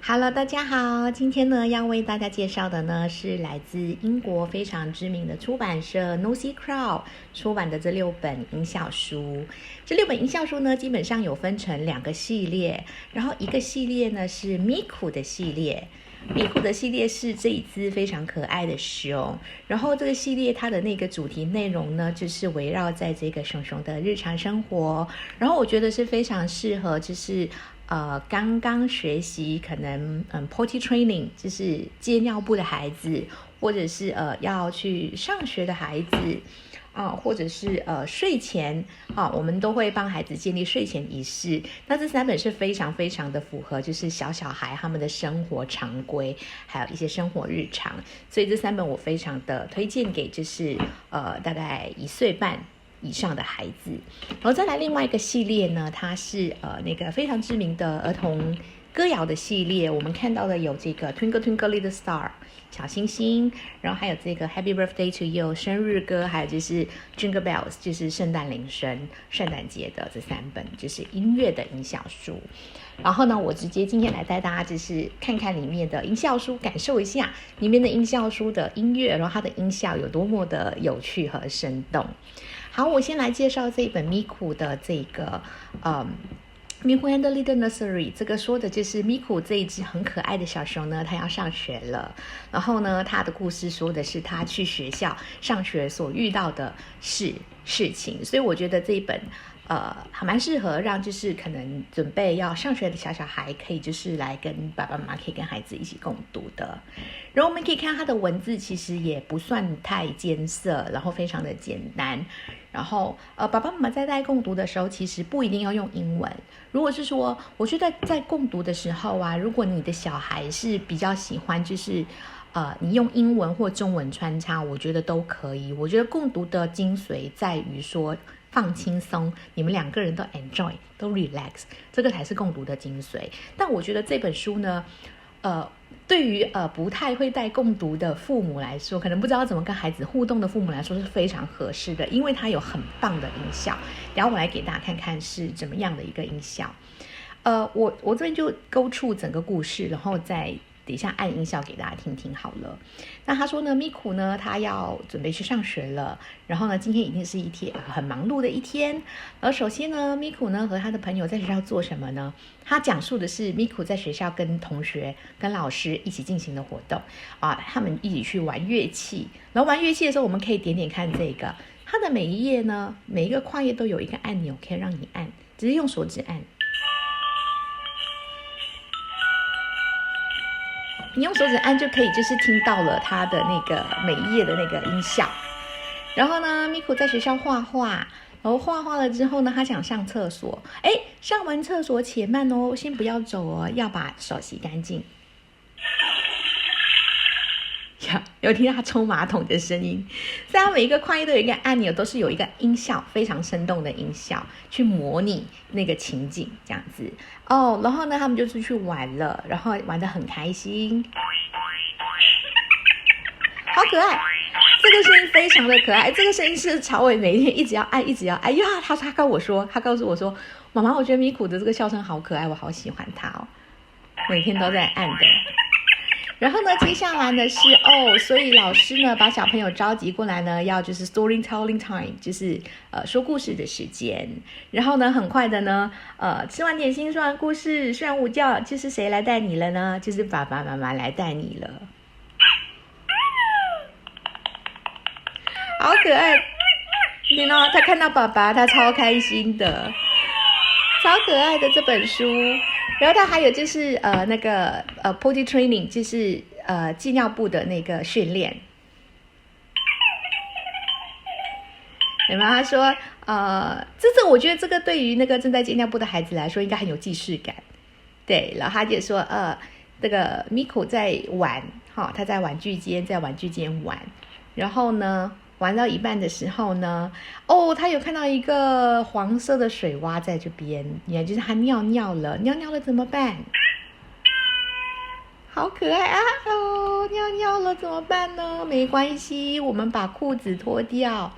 Hello，大家好，今天呢要为大家介绍的呢是来自英国非常知名的出版社 Nosy Crow 出版的这6本音效书。这6本音效书呢基本上有分成2个系列，然后一个系列呢是 Miku 的系列。Miku 的系列是这一只非常可爱的熊，然后这个系列它的那个主题内容呢，就是围绕在这个熊熊的日常生活，然后我觉得是非常适合就是刚刚学习可能potty training 就是接尿布的孩子，或者是要去上学的孩子或者是睡前我们都会帮孩子建立睡前仪式。那这3本是非常非常的符合就是小孩他们的生活常规，还有一些生活日常，所以这3本我非常的推荐给就是大概1岁半以上的孩子。然后再来另外一个系列呢，它是那个非常知名的儿童歌谣的系列，我们看到的有这个 Twinkle Twinkle Little Star 小星星，然后还有这个 Happy Birthday to You 生日歌，还有就是 Jingle Bells 就是圣诞铃声，圣诞节的这3本就是音乐的音效书。然后呢，我直接今天来带大家就是看看里面的音效书，感受一下里面的音效书的音乐，然后它的音效有多么的有趣和生动。好，我先来介绍这一本 Miku 的这个Miku and the Little Nursery， 这个说的就是 Miku 这一只很可爱的小熊呢，它要上学了。然后呢，它的故事说的是它去学校上学所遇到的事情，所以我觉得这一本还蛮适合让就是可能准备要上学的小孩可以就是来跟爸爸妈妈可以跟孩子一起共读的。然后我们可以看它的文字其实也不算太艰涩，然后非常的简单。然后爸爸妈妈在带共读的时候其实不一定要用英文，如果是说我觉得在共读的时候如果你的小孩是比较喜欢就是你用英文或中文穿插，我觉得都可以。我觉得共读的精髓在于说放轻松，你们2个人都 enjoy 都 relax， 这个才是共读的精髓。但我觉得这本书呢对于不太会带共读的父母来说，可能不知道怎么跟孩子互动的父母来说是非常合适的，因为它有很棒的音效。然后我来给大家看看是怎么样的一个音效。我这边就勾出整个故事，然后再底下按音效给大家听听好了。那他说呢 Miku 呢他要准备去上学了，然后呢今天一定是一天很忙碌的一天。而首先呢 Miku 呢和他的朋友在学校做什么呢？他讲述的是 Miku 在学校跟同学跟老师一起进行的活动他们一起去玩乐器。然后玩乐器的时候我们可以点点看这个，它的每一页呢每一个跨页都有一个按钮可以让你按，只是用手指按，你用手指按就可以就是听到了它的那个每一页的那个音效。然后呢 Miku 在学校画画，然后画了之后呢他想上厕所，上完厕所且慢哦，先不要走哦，要把手洗干净。有听到他冲马桶的声音。所以他每一个跨页都有一个按钮，都是有一个音效，非常生动的音效去模拟那个情景这样子然后呢他们就出去玩了，然后玩得很开心，好可爱，这个声音非常的可爱。这个声音是朝伟每天一直要按因为他告诉我说妈妈，我觉得Miku的这个笑声好可爱，我好喜欢他每天都在按的。然后呢接下来呢是所以老师呢把小朋友召集过来呢，要就是 storytelling time， 就是说故事的时间。然后呢很快的呢吃完点心，说完故事，睡完午觉，就是谁来带你了呢？就是爸爸妈妈来带你了，好可爱。你呢他看到爸爸他超开心的，超可爱的这本书。然后它还有就是那个potty training， 就是寄尿布的那个训练。有没有？他说这我觉得这个对于那个正在寄尿布的孩子来说应该很有既视感。对，然后他就说这个 Miku 在玩他在玩具间玩，然后呢玩到一半的时候呢他有看到一个黄色的水洼在这边，原来就是他尿尿了怎么办？好可爱尿尿了怎么办呢？没关系，我们把裤子脱掉，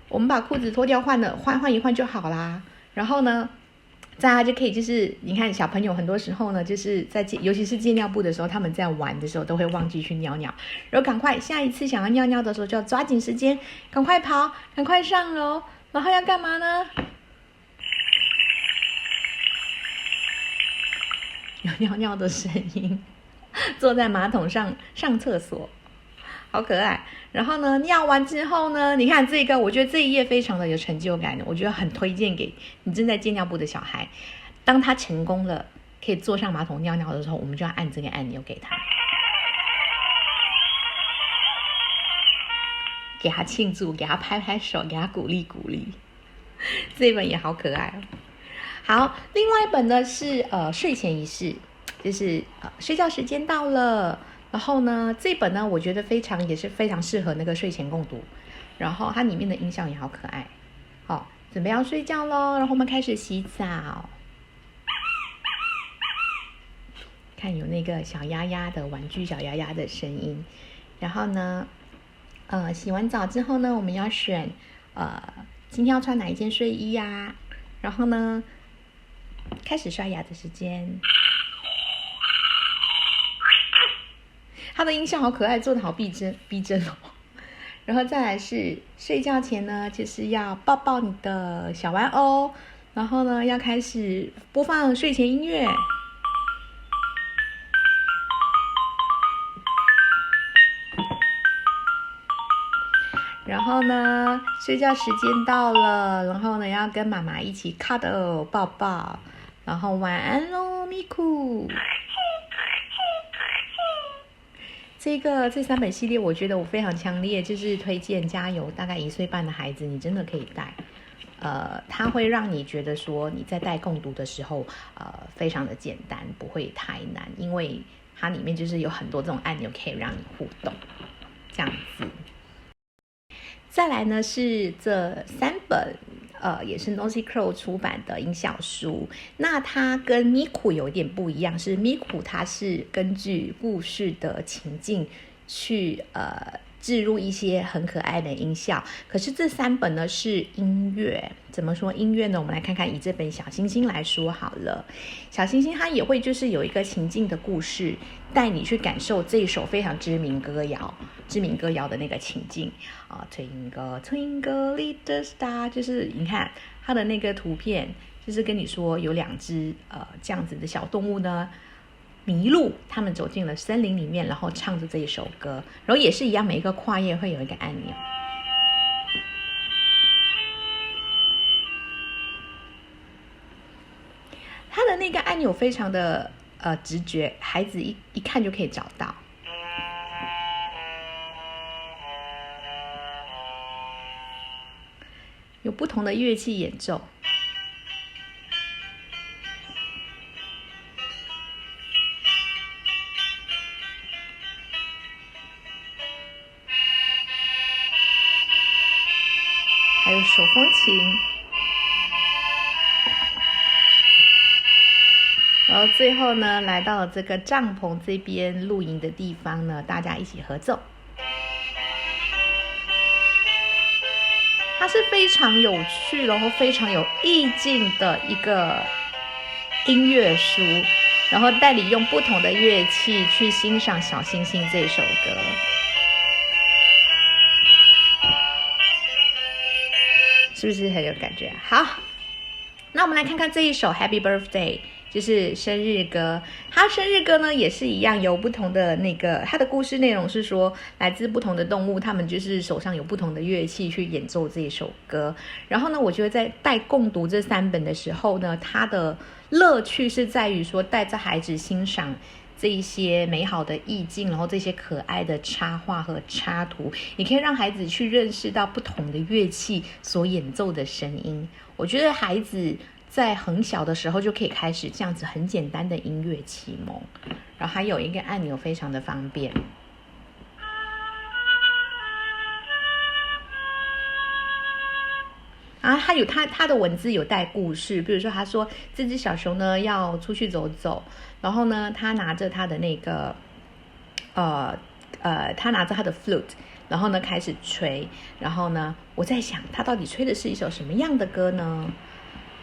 换一换就好啦。然后呢这样就可以，就是你看小朋友很多时候呢，就是尤其是戒尿布的时候，他们在玩的时候都会忘记去尿尿，然后赶快下一次想要尿尿的时候就要抓紧时间，赶快跑，赶快上楼，然后要干嘛呢？有尿尿的声音，坐在马桶上上厕所，好可爱。然后呢，尿完之后呢，你看这个，我觉得这一页非常的有成就感的，我觉得很推荐给你正在戒尿布的小孩。当他成功了，可以坐上马桶尿尿的时候，我们就要按这个按钮给他，给他庆祝，给他拍拍手，给他鼓励鼓励。这一本也好可爱哦。好，另外一本呢是睡前仪式，就是睡觉时间到了。然后呢，这本呢，我觉得也是非常适合那个睡前共读。然后它里面的音效也好可爱。好，准备要睡觉咯，然后我们开始洗澡。看有那个小鸭鸭的玩具小鸭鸭的声音。然后呢，洗完澡之后呢，我们要选今天要穿哪一件睡衣呀？然后呢，开始刷牙的时间。它的音效好可爱，做得好逼真哦。然后再来是睡觉前呢，就是要抱抱你的小玩偶，然后呢要开始播放睡前音乐。然后呢，睡觉时间到了，然后呢要跟妈妈一起 cuddle 抱抱，然后晚安咯，咪咕。这3本系列，我觉得我非常强烈，就是推荐家有大概1岁半的孩子，你真的可以带。它会让你觉得说你在带共读的时候，非常的简单，不会太难，因为它里面就是有很多这种按钮可以让你互动，这样子。再来呢是这3本。也是 Nosy Crow 出版的音效书。那它跟 Miku 有一点不一样，是 Miku 它是根据故事的情境去置入一些很可爱的音效。可是这3本呢是音乐。怎么说音乐呢？我们来看看以这本小星星来说好了。小星星它也会就是有一个情境的故事，带你去感受这一首非常知名歌谣的那个情境Twinkle Twinkle Little Star， 就是你看它的那个图片，就是跟你说有2只这样子的小动物呢迷路，他们走进了森林里面，然后唱着这一首歌，然后也是一样，每一个跨页会有一个按钮。它的那个按钮非常的直觉，孩子一看就可以找到。有不同的乐器演奏。还有手风琴。然后最后呢，来到了这个帐篷这边露营的地方呢，大家一起合奏。它是非常有趣，然后非常有意境的一个音乐书，然后带你用不同的乐器去欣赏《小星星》这首歌。是不是很有感觉？好，那我们来看看这一首 Happy Birthday， 就是生日歌。它生日歌呢也是一样，有不同的它的故事内容是说，来自不同的动物，他们就是手上有不同的乐器去演奏这一首歌。然后呢，我觉得在带共读这3本的时候呢，它的乐趣是在于说，带着孩子欣赏这一些美好的意境，然后这些可爱的插画和插图，也可以让孩子去认识到不同的乐器所演奏的声音。我觉得孩子在很小的时候就可以开始这样子很简单的音乐启蒙，然后还有一个按钮非常的方便。然后他的文字有带故事，比如说他说这只小熊呢要出去走走，然后呢他拿着他的他拿着他的 flute， 然后呢开始吹，然后呢我在想他到底吹的是一首什么样的歌呢？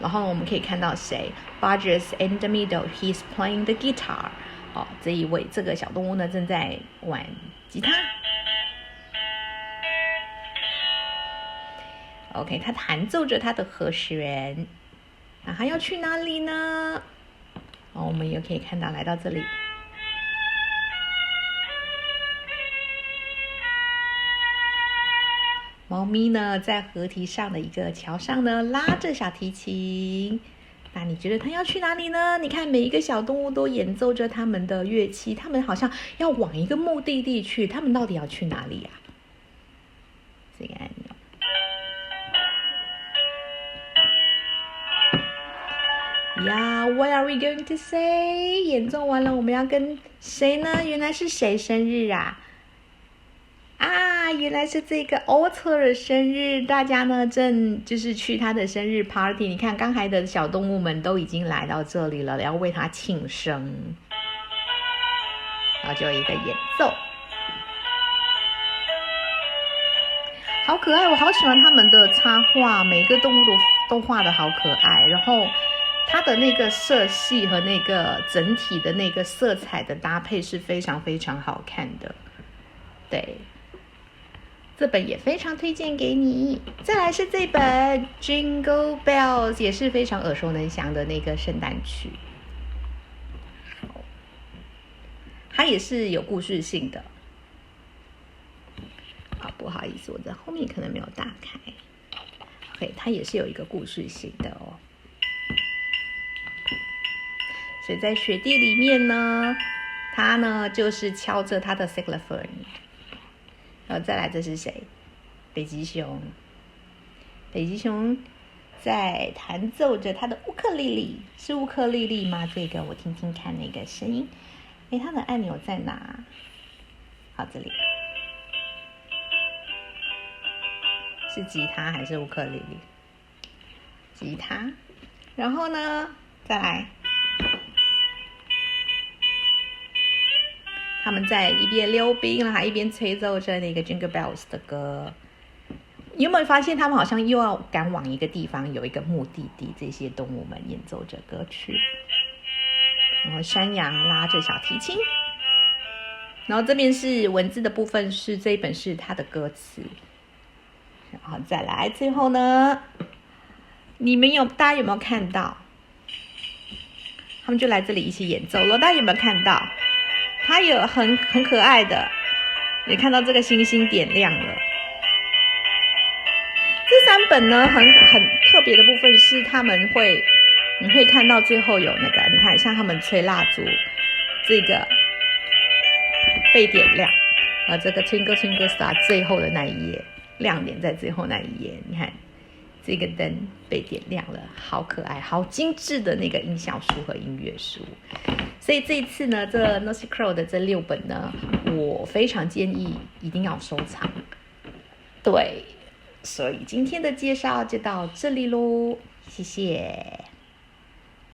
然后我们可以看到谁 ？Burgess in the middle, he's playing the guitar。这个小动物呢正在玩吉他。OK， 他弹奏着他的和弦。那他要去哪里呢？我们也可以看到来到这里。猫咪呢，在河堤上的一个桥上呢，拉着小提琴。那你觉得它要去哪里呢？你看每一个小动物都演奏着他们的乐器，他们好像要往一个目的地去。他们到底要去哪里呀？这个按钮。What are we going to say？ 演奏完了，我们要跟谁呢？原来是谁生日啊？原来是这个 Otter 的生日，大家呢正就是去他的生日 party。你看，刚才的小动物们都已经来到这里了，要为他庆生。然后就有一个演奏，好可爱，我好喜欢他们的插画，每个动物都画得好可爱。然后它的那个色系和那个整体的那个色彩的搭配是非常非常好看的，对。这本也非常推荐给你。再来是这本 Jingle Bells， 也是非常耳熟能详的那个圣诞曲。它也是有故事性的。不好意思，我在后面可能没有打开。OK， 它也是有一个故事性的哦。所以在雪地里面呢，它呢就是敲着它的 xylophone。再来，这是谁？北极熊。北极熊在弹奏着他的乌克丽丽，是乌克丽丽吗？这个我听听看那个声音。它的按钮在哪？好，这里。是吉他还是乌克丽丽？吉他。然后呢，再来。他们在一边溜冰，然后一边吹奏着那个 Jingle Bells 的歌。你有没有发现他们好像又要赶往一个地方，有一个目的地？这些动物们演奏着歌曲，然后山羊拉着小提琴，然后这边是文字的部分，是这一本是它的歌词。然后再来，最后呢，大家有没有看到？他们就来这里一起演奏了，大家有没有看到？它有很可爱的，你看到这个星星点亮了。这3本呢，很特别的部分是你会看到最后有那个，你看像他们吹蜡烛，这个被点亮，这个 Twinkle Twinkle Star 最后的那一页，亮点在最后那一页，你看这个灯被点亮了，好可爱，好精致的那个音效书和音乐书。所以这一次呢，这 Nosy Crow 的这6本呢，我非常建议一定要收藏。对，所以今天的介绍就到这里咯，谢谢。